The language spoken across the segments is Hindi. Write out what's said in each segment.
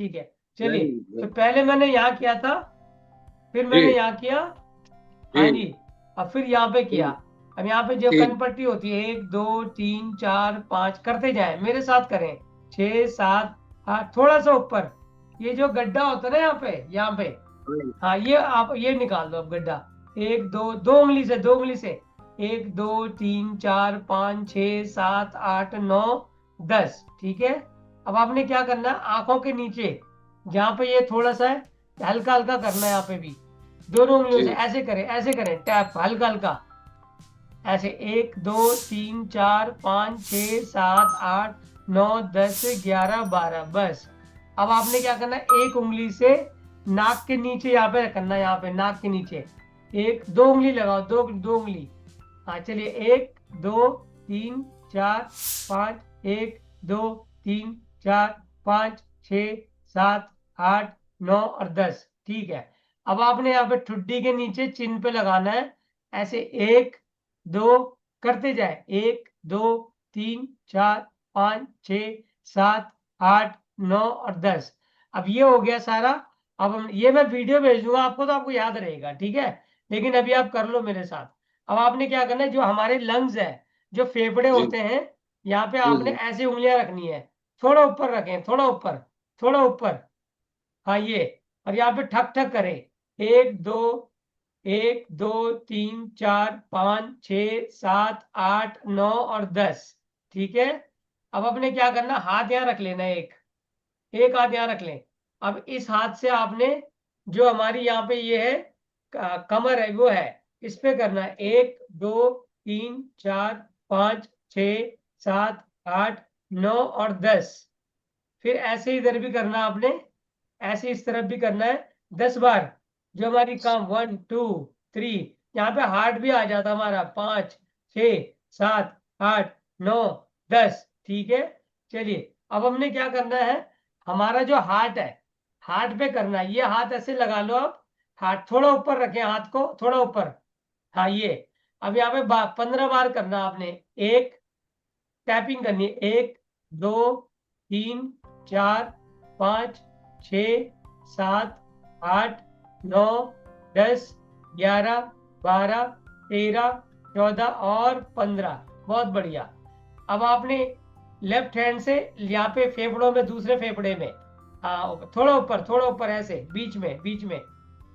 ठीक है, चलिए। तो पहले मैंने यहाँ किया था, फिर जी मैंने यहाँ किया। हाँ जी। जी। अब फिर यहाँ पे किया। अब यहाँ पे जो ठीक। कनपट्टी होती है, 1 2 3 4 5 करते जाए, मेरे साथ करें। 6 7। हाँ, थोड़ा सा ऊपर। ये जो गड्ढा होता है ना यहाँ पे, यहाँ पे। हाँ, ये आप ये निकाल दो अब गड्ढा। 1 2 2 उंगली से, 2 उंगली से। 1 2 3 4 5 6 7 8 9 10। ठीक है। अब आपने क्या करना है, आंखों के नीचे जहाँ पे ये थोड़ा सा है, हल्का हल्का करना है यहाँ पे भी। दोनों उंगलियों से जी ऐसे करें, ऐसे करें, टैप हल्का हल्का। ऐसे 1 2 3 4 5 6 7 8 9 10 11 12, बस। अब आपने क्या करना है, एक उंगली से नाक के नीचे यहाँ पे करना है, यहाँ पे नाक के नीचे। 1 2 उंगली लगाओ, दो दो उंगली। हाँ, चलिए। 1 2 3 4 5। 1 2 3 4 5 6 7 8 9 और 10। ठीक है। अब आपने यहाँ पे ठुड्डी के नीचे चिन्ह पे लगाना है। ऐसे 1 2 करते जाए। 1 2 3 4 5 6 7 8 9 और 10। अब ये हो गया सारा। अब ये मैं वीडियो भेज दूंगा आपको, तो आपको याद रहेगा, ठीक है। लेकिन अभी आप कर लो मेरे साथ। अब आपने क्या करना है, जो हमारे लंग्स है, जो फेफड़े जी होते हैं, यहाँ पे जी आपने जी। ऐसे उंगलियां रखनी है। थोड़ा ऊपर रखें, थोड़ा ऊपर, थोड़ा ऊपर। हाँ, ये। और यहाँ पे ठक ठक करें। 1 2 1 2 3 4 5 6 7 8 9 और 10। ठीक है। अब अपने क्या करना, हाथ यहाँ रख लेना है, एक एक हाथ यहाँ रख लें। अब इस हाथ से आपने, जो हमारी यहाँ पे ये है, कमर है, वो है, इस पे करना है। 1 2 3 4 5 6 7 8 9 और 10। फिर ऐसे इधर भी करना आपने, ऐसे इस तरफ भी करना है 10 बार। जो हमारी काम 1 2 3, यहाँ पे हार्ट भी आ जाता हमारा, 5 6 7 8 9 10। ठीक है। चलिए, अब हमने क्या करना है, हमारा जो हार्ट है, हार्ट पे करना है। ये हाथ ऐसे लगा लो आप। हाथ थोड़ा ऊपर रखें, हाथ को थोड़ा ऊपर। हाँ, ये। अब यहाँ पे 15 बार करना आपने। एक टैपिंग करनी है। 1 2 3 4 5 6 7 8 9 10 11 12 13 14 और 15। बहुत बढ़िया। अब आपने लेफ्ट हैंड से यहाँ पे फेफड़ों में, दूसरे फेफड़े में, हाँ, थोड़ा ऊपर, थोड़ा ऊपर, ऐसे बीच में, बीच में।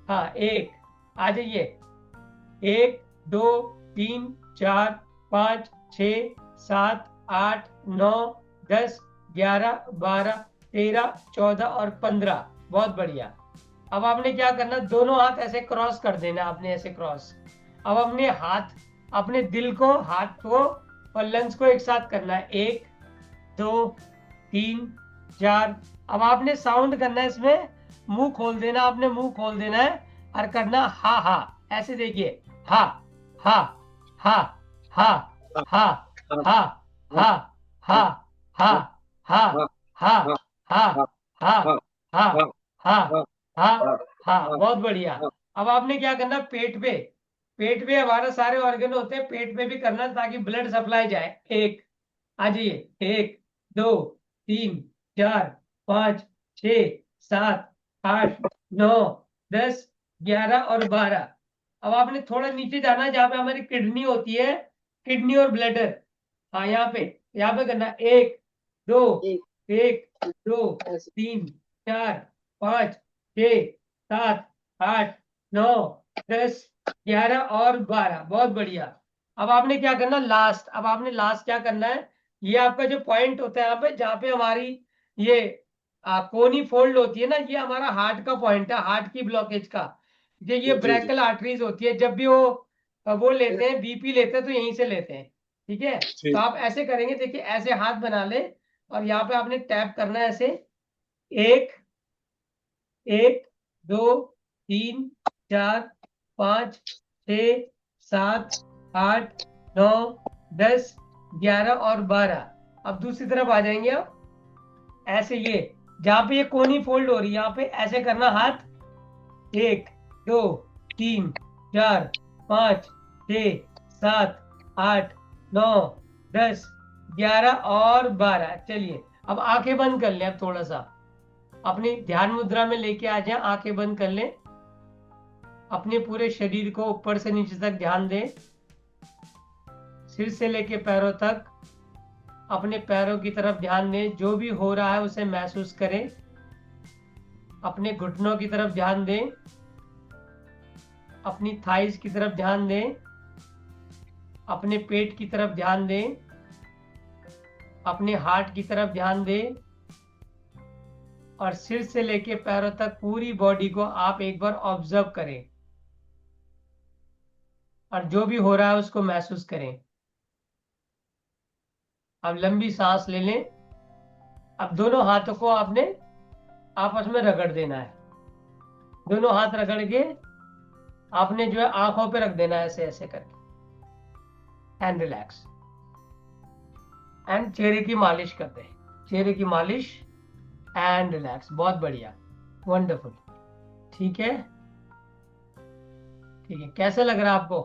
हाँ, एक। आ जाइए। 1 2 3 4 5 6 7 8 9 10 11 12 13 14 और 15। बहुत बढ़िया। अब आपने क्या करना, दोनों हाथ ऐसे क्रॉस कर देना, आपने ऐसे क्रॉस। अब अपने हाथ, अपने दिल को, हाथ को और लंग्स को एक साथ करना है। 1 2 3 4। अब आपने साउंड करना है इसमें, मुंह खोल देना, आपने मुंह खोल देना है। और करना हा हा, ऐसे देखिए। हा हा हा हा हाँ हा हाँ हा हाँ हा हा हाँ हा हा हाँ हा हाँ हा हाँ हा हाँ हा हाँ हा हाँ हा हाँ हा। हाँ बहुत बढ़िया। हाँ। अब आपने क्या करना, पेट पे, पेट पे हमारे सारे ऑर्गन होते हैं, पेट पे भी करना, ताकि ब्लड सप्लाई जाए। एक। आ जाइए। 1 2 3 4 5 6 7 8 9 10 11 और 12। अब आपने थोड़ा नीचे जाना है, जहां पे हमारी किडनी होती है, किडनी और ब्लैडर। हाँ, यहाँ पे करना। दो 1 2 3 4 5 6 7 8 9 10 11 और 12। बहुत बढ़िया। अब आपने क्या करना, लास्ट। अब आपने लास्ट क्या करना है, ये आपका जो पॉइंट होता है यहाँ पे, जहाँ पे हमारी ये कोनी फोल्ड होती है ना, ये हमारा हार्ट का पॉइंट है, हार्ट की ब्लॉकेज का। ये जी जी। ब्रैकल आर्टरीज होती है, जब भी वो लेते हैं, बीपी लेते हैं, तो यहीं से लेते हैं। ठीक है। तो ठीक। आप ऐसे करेंगे, देखिए, ऐसे हाथ बना ले। और यहाँ पे आपने टैप करना है ऐसे। एक 1 2 3 4 5 6 7 8 9 10 11 और 12। अब दूसरी तरफ आ जाएंगे आप। ऐसे ये, जहां पे ये कोनी फोल्ड हो रही है, यहाँ पे ऐसे करना हाथ। 1 2 3 4 5 6 7 8 9 10 11 और 12। चलिए, अब आंखें बंद कर लें, अब थोड़ा सा। अपनी ध्यान मुद्रा में लेके आ जाए, आंखें बंद कर लें, अपने पूरे शरीर को ऊपर से नीचे तक ध्यान दें, सिर से लेके पैरों तक अपने पैरों की तरफ ध्यान दें, जो भी हो रहा है उसे महसूस करें, अपने घुटनों की तरफ ध्यान दें, अपनी थाइस की तरफ ध्यान दें, अपने पेट की तरफ ध्यान दें, अपने हार्ट की तरफ ध्यान दें, और सिर से लेके पैरों तक पूरी बॉडी को आप एक बार ऑब्जर्व करें और जो भी हो रहा है उसको महसूस करें। अब लंबी सांस ले लें। अब दोनों हाथों को आपने आपस में रगड़ देना है। दोनों हाथ रगड़ के आपने जो है आंखों पे रख देना है, ऐसे ऐसे करके, एंड रिलैक्स। एंड चेहरे की मालिश कर दें, चेहरे की मालिश एंड रिलैक्स। बहुत बढ़िया, वंडरफुल। ठीक है, ठीक है। कैसा लग रहा है आपको?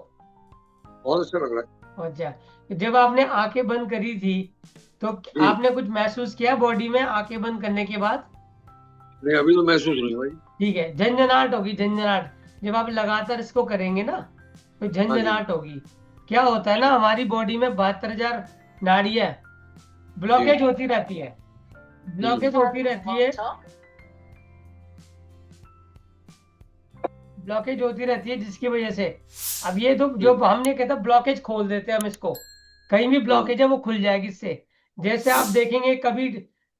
बहुत अच्छा लग रहा है। अच्छा, जब आपने आंखें बंद करी थी तो आपने कुछ महसूस किया बॉडी में आंखें बंद करने के बाद? नहीं, अभी तो महसूस नहीं भाई। ठीक है, झंझनाहट होगी, झंझनाहट। जब आप लगातार इसको करेंगे ना तो हाँ जी। झंझनाहट होगी। क्या होता है ना, हमारी बॉडी में 72,000 नाड़ियां ब्लॉकेज होती रहती है, ब्लॉकेज होती रहती है, ब्लॉकेज होती रहती है, जिसकी वजह से अब ये तो जो हमने कहता ब्लॉकेज खोल देते हैं हम इसको, कहीं भी ब्लॉकेज है वो खुल जाएगी इससे। जैसे आप देखेंगे कभी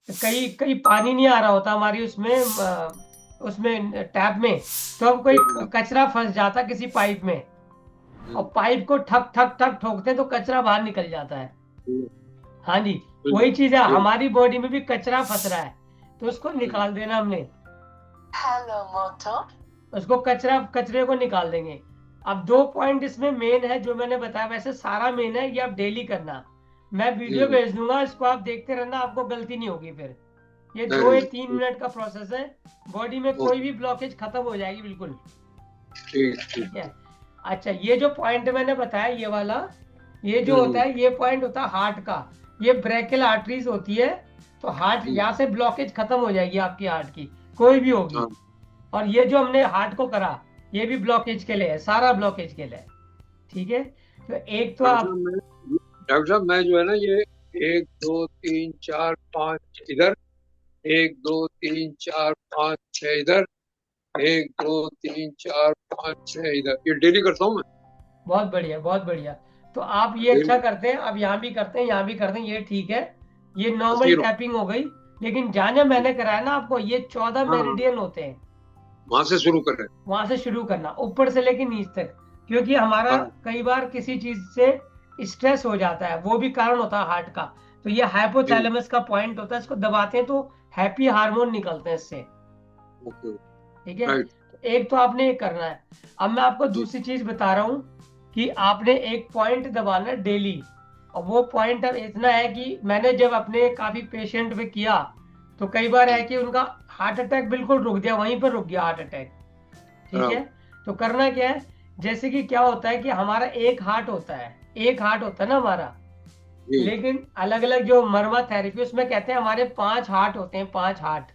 कहीं कहीं पानी नहीं आ रहा होता हमारी उसमें टैप में, तो अब कोई कचरा फंस जाता किसी पाइप में, और पाइप को ठक ठक ठक ठोकते हैं तो कचरा बाहर निकल जाता है। हाँ जी, वही चीज है, हमारी बॉडी में भी कचरा फंस रहा है, तो उसको निकाल देना हमने। हेलो मोटो, उसको कचरे को निकाल देंगे। अब 2 पॉइंट इसमें मेन है जो मैंने बताया, वैसे सारा मेन है, ये आप डेली करना। मैं वीडियो भेज दूंगा, इसको आप देखते रहना, आपको गलती नहीं होगी फिर। ये 2 या 3 मिनट का प्रोसेस है, बॉडी में कोई भी ब्लॉकेज खत्म हो जाएगी बिल्कुल। ठीक है। अच्छा, ये जो पॉइंट मैंने बताया ये वाला, ये जो होता है, ये पॉइंट होता है हार्ट का। ये ब्रेकियल आर्टरीज होती है, तो हार्ट यहाँ से ब्लॉकेज खत्म हो जाएगी आपकी, हार्ट की कोई भी होगी। और ये जो हमने हार्ट को करा, ये भी ब्लॉकेज के लिए है, सारा ब्लॉकेज के लिए। ठीक है, तो एक तो आप डॉक्टर साहब, मैं जो है ना ये 1 2 3 4 5 इधर, 1 2 3 4 5 6 इधर, 1 2 3 4 5 6 इधर, ये डेली करता हूँ मैं। बहुत बढ़िया, बहुत बढ़िया। तो आप ये अच्छा करते हैं, अब यहाँ भी करते हैं, यहाँ भी करते हैं, ये ठीक है। ये नॉर्मल टैपिंग हो गई, लेकिन जहाँ मैंने कराया ना आपको, ये 14 मेरिडियन होते हैं, वहां से शुरू करें। वहां से शुरू करना, ऊपर से लेके नीचे तक, क्योंकि हमारा कई बार किसी चीज से स्ट्रेस हो जाता है, वो भी कारण होता है हार्ट का। तो ये हाइपोथैलेमस का पॉइंट होता है, इसको दबाते हैं तो हैप्पी हार्मोन निकलते हैं इससे। ठीक है, एक तो आपने ये करना है। अब मैं आपको दूसरी चीज बता रहा हूँ कि आपने एक पॉइंट दबाना डेली। और वो पॉइंट अब इतना है कि मैंने जब अपने काफी पेशेंट पे किया तो कई बार है कि उनका हार्ट अटैक बिल्कुल रुक गया, वहीं पर रुक गया हार्ट अटैक। ठीक है, तो करना क्या है, जैसे कि क्या होता है कि हमारा एक हार्ट होता है, एक हार्ट होता है ना हमारा, लेकिन अलग अलग जो मर्मा थेरेपी उसमें कहते हैं हमारे 5 हार्ट होते हैं, 5 हार्ट।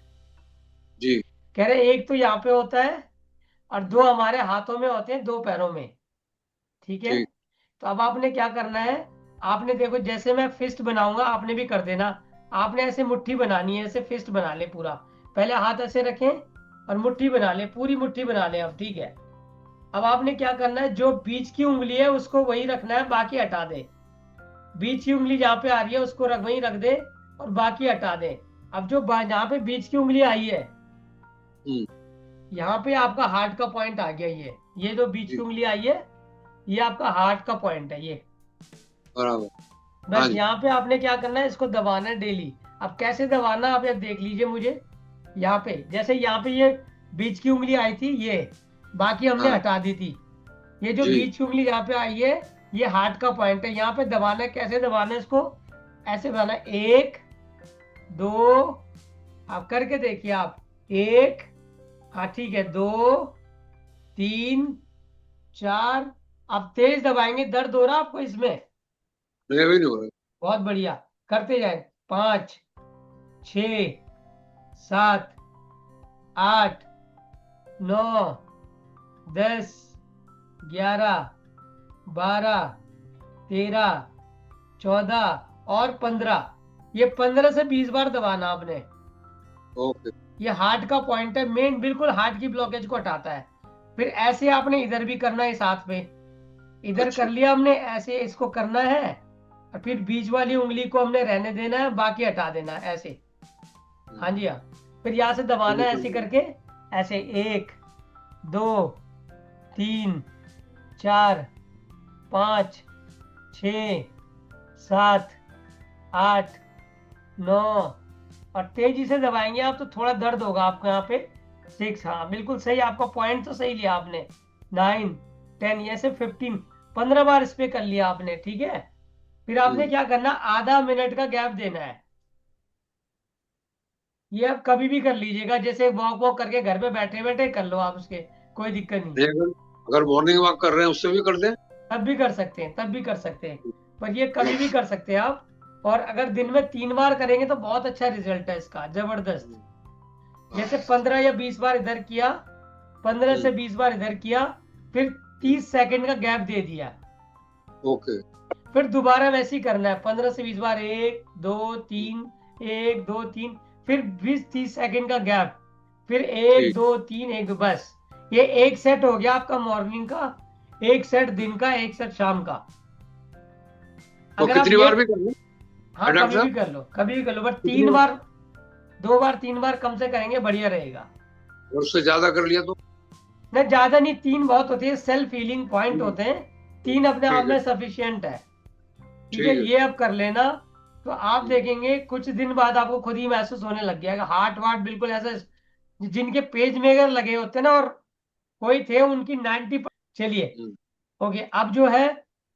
जी, कह रहे एक तो यहाँ पे होता है और 2 हमारे हाथों में होते हैं, 2 पैरों में। ठीक है, तो अब आपने क्या करना है, आपने देखो जैसे मैं फिस्ट बनाऊंगा आपने भी कर देना। आपने ऐसे मुट्ठी बनानी है, ऐसे फिस्ट बना ले पूरा, पहले हाथ ऐसे रखें और मुट्ठी बना ले, पूरी मुट्ठी बना ले अब। ठीक है, अब आपने क्या करना है, जो बीच की उंगली है उसको वही रखना है, बाकी हटा दे। बीच की उंगली जहाँ पे आ रही है उसको वहीं रख दे और बाकी हटा दे। अब जो जहाँ पे बीच की उंगली आई है, यहाँ पे आपका हार्ट का पॉइंट आ गया। ये जो बीच की उंगली आई है, ये आपका हार्ट का पॉइंट है, ये बराबर। बस यहाँ पे आपने क्या करना है, इसको दबाना है डेली। अब कैसे दबाना आप देख लीजिए मुझे, यहाँ पे जैसे यहाँ पे ये बीच की उंगली आई थी, ये बाकी हमने हटा दी थी। ये जो बीच की उंगली यहाँ पे आई है, ये हार्ट का पॉइंट है, यहाँ पे दबाना है। कैसे दबाना है इसको, ऐसे दबाना है, 1 2, आप करके देखिए आप, 1, हाँ ठीक है, 2 3 4, अब तेज दबाएंगे, दर्द हो रहा आपको इसमें? नहीं हो रहा। बहुत बढ़िया, करते जाए, 5 6 7 8, 9, 10, 11, 12, 13, 14 और 15। ये 15 से 20 बार दबाना आपने। ओके। ये हार्ट का पॉइंट है मेन, बिल्कुल हार्ट की ब्लॉकेज को हटाता है। फिर ऐसे आपने इधर भी करना है, इस हाथ पे इधर कर अच्छा। लिया हमने, ऐसे इसको करना है। और फिर बीच वाली उंगली को हमने रहने देना है, बाकी हटा देना है ऐसे। हाँ जी हाँ। फिर यहाँ से दबाना है ऐसे करके, ऐसे 1, 2, 3, 4, 5, 6, 7, 8, 9, और तेजी से दबाएंगे आप तो थोड़ा दर्द होगा आपको यहाँ पे। 6, हाँ बिल्कुल सही, आपका पॉइंट तो सही लिया आपने। 9, 10, ये से 15, 15 बार इस पे कर लिया आपने, ठीक है। फिर आपने क्या करना, आधा मिनट का गैप देना है। ये आप कभी भी कर लीजिएगा, जैसे वॉक वॉक करके घर पे बैठे बैठे कर लो आप उसके, कोई दिक्कत नहीं। नहीं, अगर अगर मॉर्निंग वॉक कर रहे हैं उससे भी कर दें। तब भी कर सकते हैं, तब भी कर सकते हैं, पर ये कभी भी ठीक। कर सकते हैं आप। और अगर दिन में 3 बार करेंगे तो बहुत अच्छा रिजल्ट है इसका, जबरदस्त। जैसे हाँ। 15 या 20 बार इधर किया, 15 से 20 बार इधर किया, फिर 30 सेकंड का गैप दे दिया। ओके। फिर दोबारा वैसे ही करना है, 15 से 20 बार, 1, 2, 3, 1, 2, 3, फिर 20-30 सेकंड का गैप, फिर 1, ठीक। 2, 3, 1, 2, बस। ये एक सेट हो गया आपका मॉर्निंग का, एक सेट दिन का, एक सेट शाम का। तो अगर आप कितनी ये, बार भी कर लें हाँ डॉक्टर कभी भी साहब? कर लो, कभी भी कर लो, बट कितनी 3 बार, 2 बार 3 बार कम से करेंगे बढ़िया रहेगा। और उससे ज्यादा कर लिया तो? ना ज्यादा नहीं, 3 बहुत होती है, सेल्फ हीलिंग पॉइंट हम्म, होते हैं। 3 अपने आप ठीक है। में सफिशियंट है। ठीक है, ठीक है। ये अब कर लेना। तो आप हम्म, देखेंगे कुछ दिन बाद आपको खुद ही महसूस होने लग गया, हार्ट वार्ट बिल्कुल ऐसा, जिनके पेज मेकर लगे होते हैं ना, और कोई थे उनकी 90। चलिए, हम्म, ओके, अब जो है,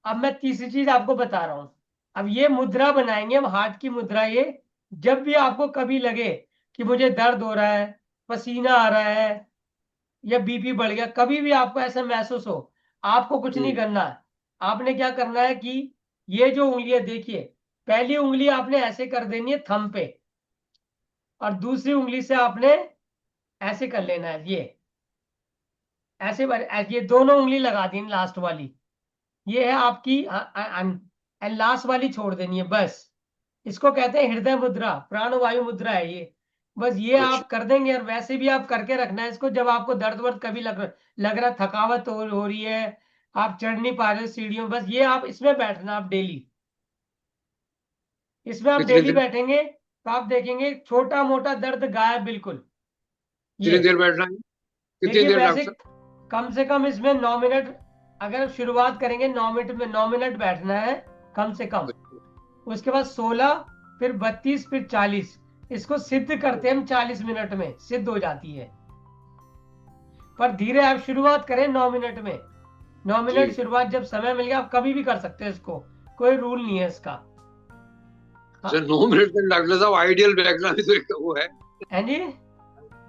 अब मैं तीसरी चीज आपको बता रहा हूं। अब ये मुद्रा बनाएंगे हम, हार्ट की मुद्रा ये। जब भी आपको कभी लगे कि मुझे दर्द हो रहा है, पसीना आ रहा है, या बीपी बढ़ गया, कभी भी आपको ऐसा महसूस हो, आपको कुछ नहीं हम्म, करना है। आपने क्या करना है कि ये जो उंगलियां देखिए, पहली उंगली आपने ऐसे कर देनी है थंब पे, और दूसरी उंगली से आपने ऐसे कर लेना है, ये ये दोनों उंगली लगा दी लास्ट वाली, ये है आपकी। लास्ट वाली छोड़ देनी है बस। इसको कहते हैं हृदय मुद्रा, प्राणवायु मुद्रा है ये। बस ये अच्छा। आप कर देंगे, और वैसे भी आप करके रखना है इसको, जब आपको दर्द वर्द कभी लग रहा, थकावट हो रही है, आप चढ़ नहीं पा रहे हो सीढ़ियों, बस ये आप इसमें बैठना आप डेली। इसमें आप कितनी डेली देर बैठेंगे तो आप देखेंगे छोटा मोटा दर्द गायब बिल्कुल। ये कितनी देर बैठना है? कितनी देखिए, देर वैसे डॉक्टर कम से कम इसमें 9 मिनट, अगर शुरुआत करेंगे 9 मिनट में, 9 मिनट बैठना है कम से कम। साहब? उसके बाद 16, फिर 32, फिर 40। इसको सिद्ध करते हैं हम, 40 मिनट में सिद्ध हो जाती है। पर धीरे आप शुरुआत करें 9 मिनट में। 9 मिनट जी। शुरुआत, जब समय मिल गया आप कभी भी कर सकते हैं इसको, कोई रूल नहीं है इसका। अच्छा, हाँ, 9 मिनट तक डॉक्टर साहब आइडियल बैठना भी तो एक वो है। है जी।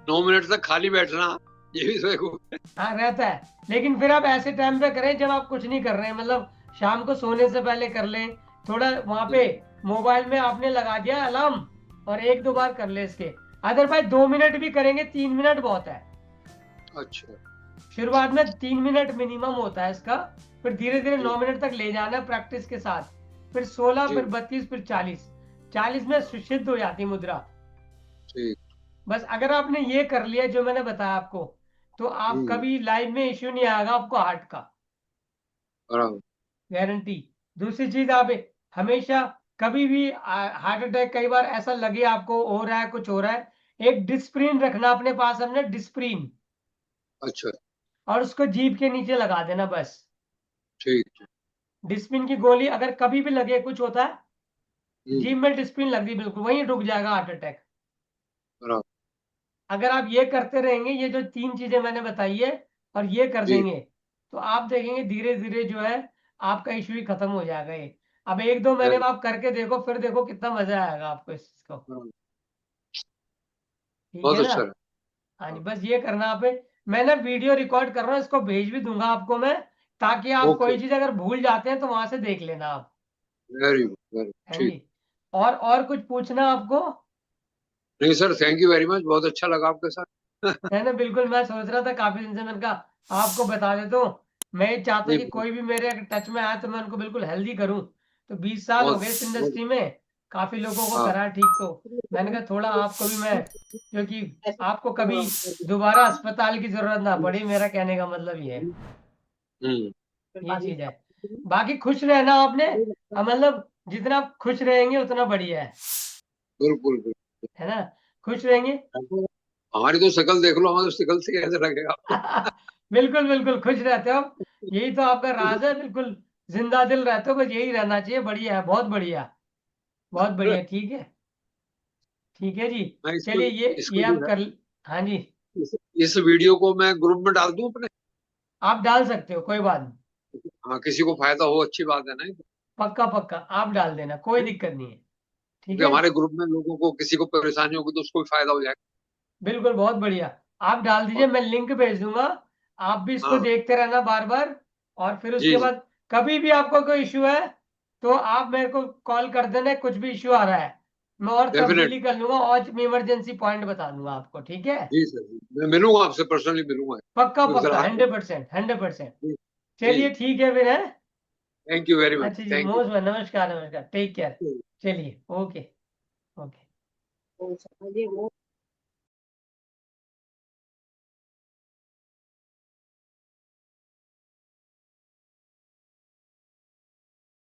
9 मिनट तक खाली बैठना, ये भी तो एक वो है। हाँ रहता है, लेकिन फिर आप ऐसे टाइम पे करें जब आप कुछ नहीं कर रहे हैं, मतलब शाम को सोने से पहले कर लें। थोड़ा वहां पे हम्म, मोबाइल में आपने लगा दिया अलार्म, और 1-2 बार कर ले इसके। अदरवाइज 2 मिनट भी करेंगे, 3 मिनट बहुत है। अच्छा। शुरुआत में 3 मिनट मिनिमम होता है इसका। फिर धीरे धीरे हम्म, 9 मिनट तक ले जाना है प्रैक्टिस के साथ। फिर 16, फिर जी। 32, फिर 40। 40 में सिद्ध हो जाती मुद्रा। ठीक। बस अगर आपने ये कर लिया जो मैंने बताया आपको, तो आप हम्म। कभी लाइफ में इश्यू नहीं आएगा आपको हार्ट का, बराबर। गारंटी। दूसरी चीज, आप हमेशा कभी भी हार्ट अटैक कई बार ऐसा लगे आपको हो रहा है, कुछ हो रहा है, एक डिस्प्रिन रखना अपने पास, हमने डिस्प्रिन, अच्छा। और उसको जीभ के नीचे लगा देना बस। ठीक। डिस्प्रिन की गोली अगर कभी भी लगे कुछ होता है, हम्म। जीभ में डिस्प्रिन लग दी, बिल्कुल वहीं रुक जाएगा हार्ट अटैक। बराबर। अगर आप ये करते रहेंगे, ये जो 3 चीजें मैंने बताई है, और ये कर जी। देंगे, तो आप देखेंगे धीरे धीरे जो है आपका इश्यू ही खत्म हो जाएगा ये। अब 1-2 महीने वेरी। में आप करके देखो, फिर देखो कितना मजा आएगा आपको इस चीज को। बराबर। ठीक बहुत है ना। अच्छा है। हाँ जी, हाँ। बस ये करना आप। मैं ना वीडियो रिकॉर्ड कर रहा हूँ, इसको भेज भी दूंगा आपको मैं, ताकि आप ओके। कोई चीज अगर भूल जाते हैं तो वहां से देख लेना आप। वेरी गुड, वेरी हाँ ठीक। जी। और कुछ पूछना आपको। नहीं sir, thank you very much, बहुत अच्छा लगा आपके साथ। है ना, बिल्कुल। मैं सोच रहा था काफी दिन से, मैंने कहा आपको बता देता हूँ। मैं ये चाहता हूँ कि नहीं, कोई भी मेरे टच में आए तो मैं उनको बिल्कुल हेल्दी करूँ। तो 20 साल हो बहुत गए इस बहुत। इंडस्ट्री में, काफी लोगों को हाँ। करा ठीक। तो मैंने कहा थोड़ा आपको भी मैं, क्योंकि आपको कभी दोबारा अस्पताल की जरूरत ना पड़े, मेरा कहने का मतलब ये है। हम्म। ये चीज है। बाकी खुश रहना आपने, मतलब जितना आप खुश रहेंगे उतना बढ़िया बिल्कुल बिल्कुल। है ना। खुश रहेंगे। हमारी तो शक्ल देख लो, हमारी तो शक्ल से कैसे लगेगा। बिल्कुल बिल्कुल खुश रहते हो आप। यही तो आपका राज है, बिल्कुल जिंदा दिल रहते हो, बस यही रहना चाहिए। बढ़िया है, बहुत बढ़िया, बहुत बढ़िया। ठीक है, ठीक है जी। मैं इसको चलिए ये इसको जो आप है, कर। हाँ जी, इस वीडियो को मैं ग्रुप में डाल दूं अपने। आप डाल सकते हो, कोई बात नहीं। हाँ, किसी को फायदा हो, अच्छी बात है ना। पक्का पक्का आप डाल देना, कोई दिक्कत नहीं है। ठीक क्योंकि है, हमारे ग्रुप में लोगों को, किसी को परेशानी होगी तो उसको भी फायदा हो जाएगा। बिल्कुल, बहुत बढ़िया। आप डाल दीजिए, और मैं लिंक भेज दूंगा। आप भी इसको हाँ। देखते रहना बार बार। और फिर जी उसके जी। बाद कभी भी आपको कोई इश्यू है तो आप मेरे को कॉल कर देना। कुछ भी इश्यू आ रहा है मैं और डेफिनेट। तब्दीली कर लूंगा, और इमरजेंसी पॉइंट बता दूंगा आपको। ठीक है, जी सर जी। मैं मिलूंगा आपसे, पर्सनली मिलूंगा। पक्का तो इधर पक्का, आ जाओ। 100%, 100%। जी चलिए जी। ठीक है फिर, है। थैंक यू वेरी मच, अच्छा जी, थैंक मोस्ट, नमस्कार नमस्कार, टेक केयर। यू। चलिए, ओके। ओके।